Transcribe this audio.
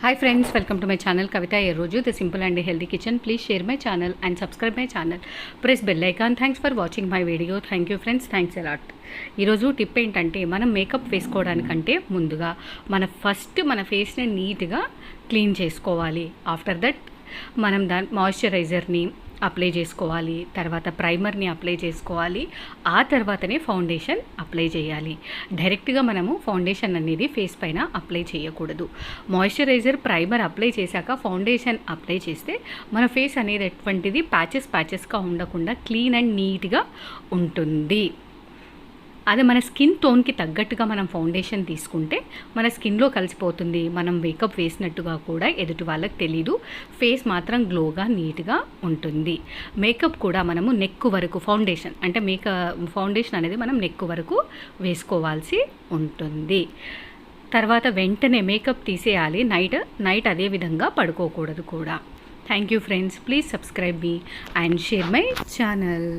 Hi friends, welcome to my channel Kavita Eroju, the simple and healthy kitchen. Please share my channel and subscribe my channel. Press bell icon. Thanks for watching my video. Thank you friends. Thanks a lot. ఈరోజు tip ఏంటంటే మనం makeup వేసుకోవడానికంటే ముందుగా మన ఫేస్ని నీట్గా clean చేసుకోవాలి. After that మనం మాయిశ్చరైజర్ని apply చేసుకోవాలి, తర్వాత ప్రైమర్ని అప్లై చేసుకోవాలి, ఆ తర్వాతనే ఫౌండేషన్ అప్లై చేయాలి. డైరెక్ట్గా మనము ఫౌండేషన్ అనేది ఫేస్ పైన అప్లై చేయకూడదు. మాయిశ్చరైజర్ ప్రైమర్ అప్లై చేశాక ఫౌండేషన్ అప్లై చేస్తే మన ఫేస్ అనేది ఎటువంటిది ప్యాచెస్గా ఉండకుండా క్లీన్ అండ్ నీట్గా ఉంటుంది. అదే మన స్కిన్ టోన్కి తగ్గట్టుగా మనం ఫౌండేషన్ తీసుకుంటే మన స్కిన్లో కలిసిపోతుంది. మనం మేకప్ వేసినట్టుగా కూడా ఎదుటి వాళ్ళకి తెలీదు. ఫేస్ మాత్రం గ్లోగా నీట్గా ఉంటుంది. మేకప్ కూడా మనము నెక్ వరకు ఫౌండేషన్ అనేది మనం నెక్ వరకు వేసుకోవాల్సి ఉంటుంది. తర్వాత వెంటనే మేకప్ తీసేయాలి. నైట్ అదే విధంగా పడుకోకూడదు కూడా. Thank you friends. Please subscribe me and share my channel.